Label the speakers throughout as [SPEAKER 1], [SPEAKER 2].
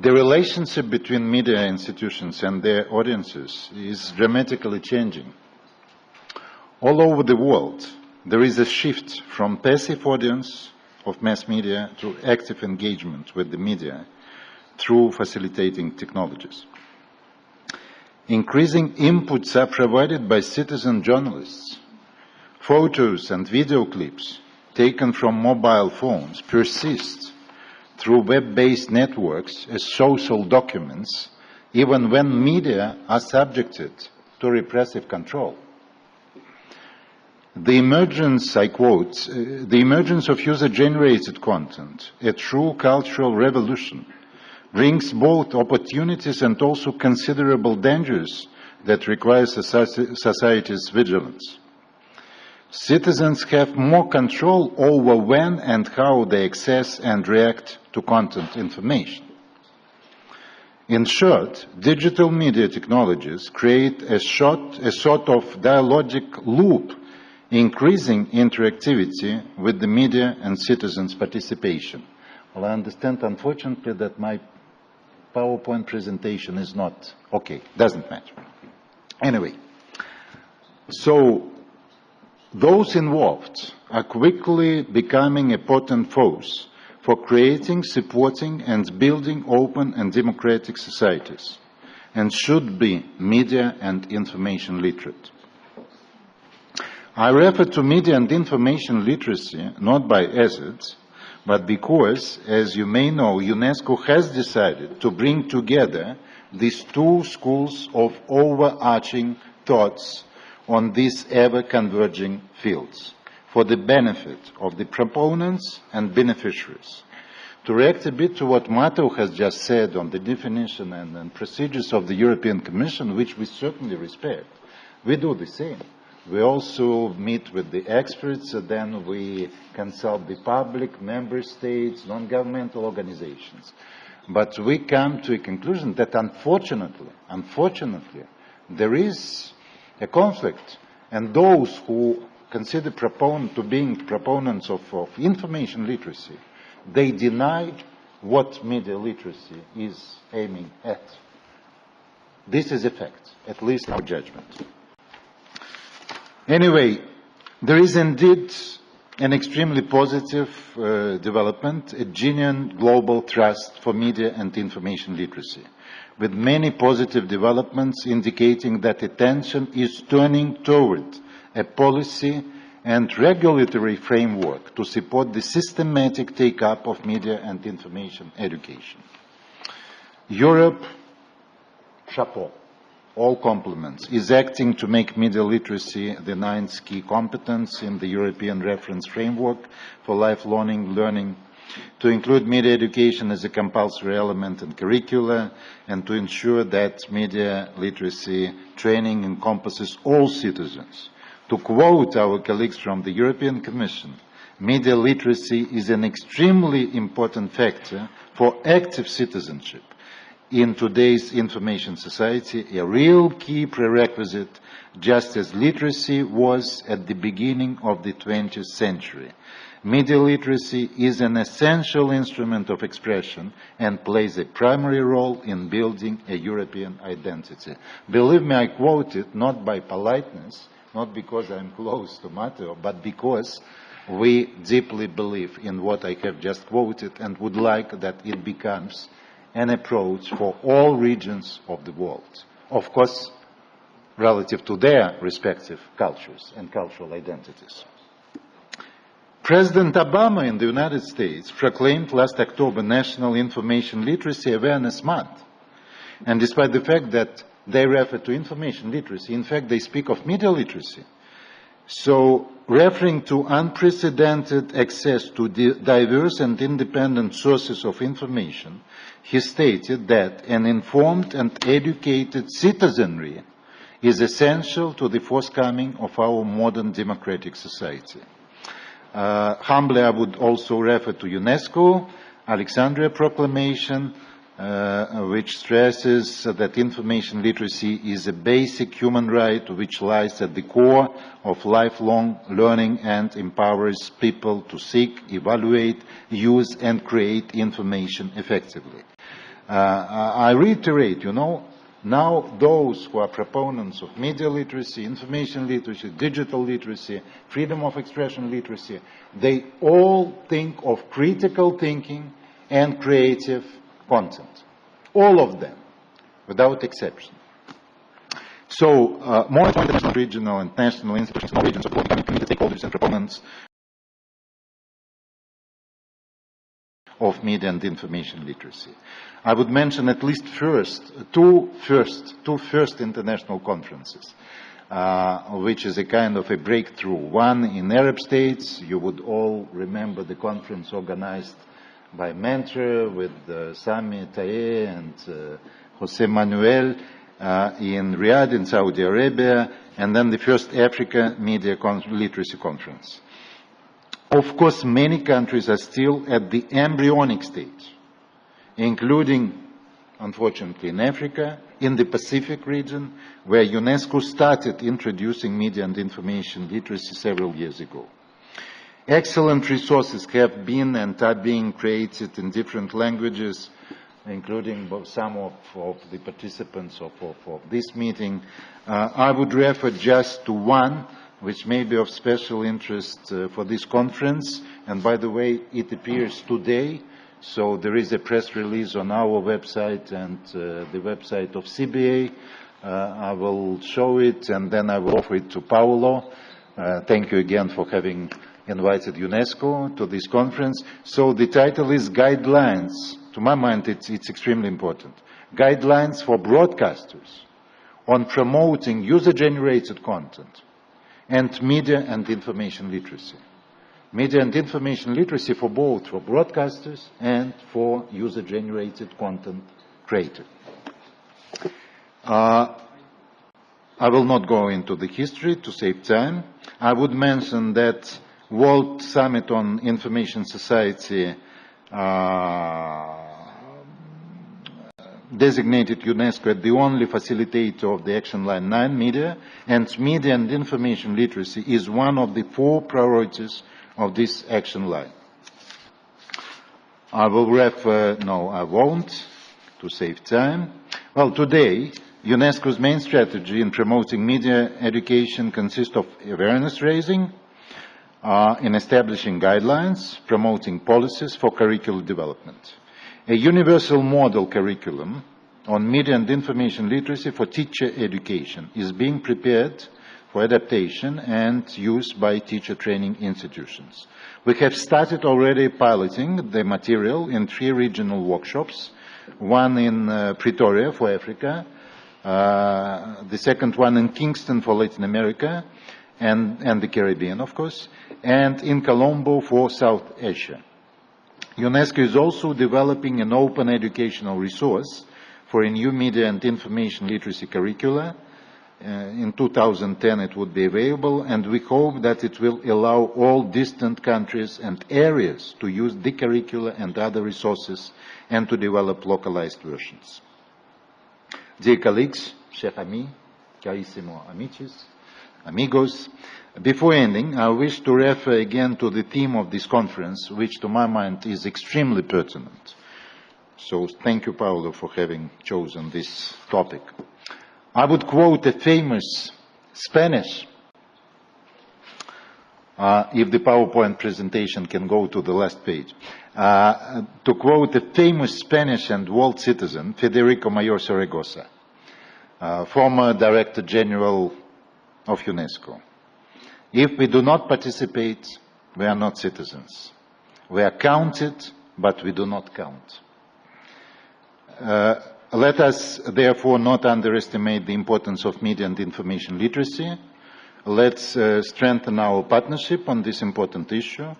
[SPEAKER 1] The relationship between media institutions and their audiences is dramatically changing. All over the world, there is a shift from passive audience of mass media to active engagement with the media through facilitating technologies. Increasing inputs are provided by citizen journalists. Photos and video clips taken from mobile phones persist through web-based networks as social documents, even when media are subjected to repressive control. The emergence, I quote, the emergence of user-generated content, a true cultural revolution, brings both opportunities and also considerable dangers that require society's vigilance. Citizens have more control over when and how they access and react to content information. In short, digital media technologies create a sort of dialogic loop, increasing interactivity with the media and citizens' participation. Well, I understand, unfortunately, that my PowerPoint presentation is not okay. Doesn't matter. Anyway, so those involved are quickly becoming a potent force for creating, supporting, and building open and democratic societies, and should be media and information literate. I refer to media and information literacy not by accident, but because, as you may know, UNESCO has decided to bring together these two schools of overarching thoughts on these ever-converging fields for the benefit of the proponents and beneficiaries. To react a bit to what Mato has just said on the definition and procedures of the European Commission, which we certainly respect, we do the same. We also meet with the experts, and then we consult the public, member states, non-governmental organizations. But we come to a conclusion that unfortunately, there is a conflict, and those who consider proponents of information literacy, they deny what media literacy is aiming at. This is a fact, at least our judgment. Anyway, there is indeed an extremely positive development, a genuine global trust for media and information literacy, with many positive developments indicating that attention is turning toward a policy and regulatory framework to support the systematic take-up of media and information education. Europe, chapeau, all compliments, is acting to make media literacy the ninth key competence in the European reference framework for lifelong learning, to include media education as a compulsory element in curricula, and to ensure that media literacy training encompasses all citizens. To quote our colleagues from the European Commission, media literacy is an extremely important factor for active citizenship in today's information society, a real key prerequisite, just as literacy was at the beginning of the 20th century. Media literacy is an essential instrument of expression and plays a primary role in building a European identity. Believe me, I quote it not by politeness, not because I'm close to Matteo, but because we deeply believe in what I have just quoted and would like that it becomes an approach for all regions of the world, of course, relative to their respective cultures and cultural identities. President Obama in the United States proclaimed last October National Information Literacy Awareness Month. And despite the fact that they refer to information literacy, in fact, they speak of media literacy. So, referring to unprecedented access to diverse and independent sources of information, he stated that an informed and educated citizenry is essential to the forthcoming of our modern democratic society. Humbly, I would also refer to UNESCO, Alexandria Proclamation, which stresses that information literacy is a basic human right which lies at the core of lifelong learning and empowers people to seek, evaluate, use and create information effectively. I reiterate, now those who are proponents of media literacy, information literacy, digital literacy, freedom of expression literacy, they all think of critical thinking and creative content. All of them, without exception. So, more international, regional, and national institutions, more regions of community stakeholders and proponents of media and information literacy. I would mention at least two first international conferences, which is a kind of a breakthrough. One in Arab states. You would all remember the conference organized by Mentor with Sami Taye and Jose Manuel in Riyadh in Saudi Arabia, and then the first Africa Media Literacy Conference. Of course, many countries are still at the embryonic stage, including, unfortunately, in Africa, in the Pacific region, where UNESCO started introducing media and information literacy several years ago. Excellent resources have been and are being created in different languages, including some of the participants of this meeting. I would refer just to one, which may be of special interest for this conference. And by the way, it appears today, so there is a press release on our website and the website of CBA. I will show it and then I will offer it to Paolo. Thank you again for having invited UNESCO to this conference. So the title is Guidelines. To my mind, it's extremely important. Guidelines for broadcasters on promoting user-generated content and media and information literacy. Media and information literacy for both, for broadcasters and for user-generated content creators. I will not go into the history to save time. I would mention that World Summit on Information Society designated UNESCO as the only facilitator of the Action Line 9 media, and media and information literacy is one of the 4 priorities of this action line. I will refer, no, I won't, to save time. Well, today, UNESCO's main strategy in promoting media education consists of awareness raising, in establishing guidelines, promoting policies for curricular development. A universal model curriculum on media and information literacy for teacher education is being prepared for adaptation and use by teacher training institutions. We have started already piloting the material in 3 regional workshops, one in Pretoria for Africa, the second one in Kingston for Latin America and the Caribbean, of course, and in Colombo for South Asia. UNESCO is also developing an open educational resource for a new media and information literacy curricula. In 2010 it would be available, and we hope that it will allow all distant countries and areas to use the curricula and other resources and to develop localized versions. Dear colleagues, chers amis, carissimo amicis, amigos, before ending, I wish to refer again to the theme of this conference, which to my mind is extremely pertinent. So thank you, Paolo, for having chosen this topic. I would quote a famous Spanish, if the PowerPoint presentation can go to the last page, to quote a famous Spanish and world citizen, Federico Mayor Zaragoza, former Director General of UNESCO. If we do not participate, we are not citizens. We are counted, but we do not count. Let us, therefore, not underestimate the importance of media and information literacy. Let's strengthen our partnership on this important issue.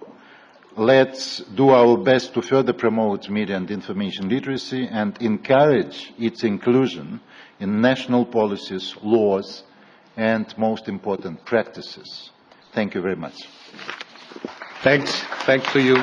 [SPEAKER 1] Let's do our best to further promote media and information literacy and encourage its inclusion in national policies, laws, and most important, practices. Thank you very much.
[SPEAKER 2] Thanks to you.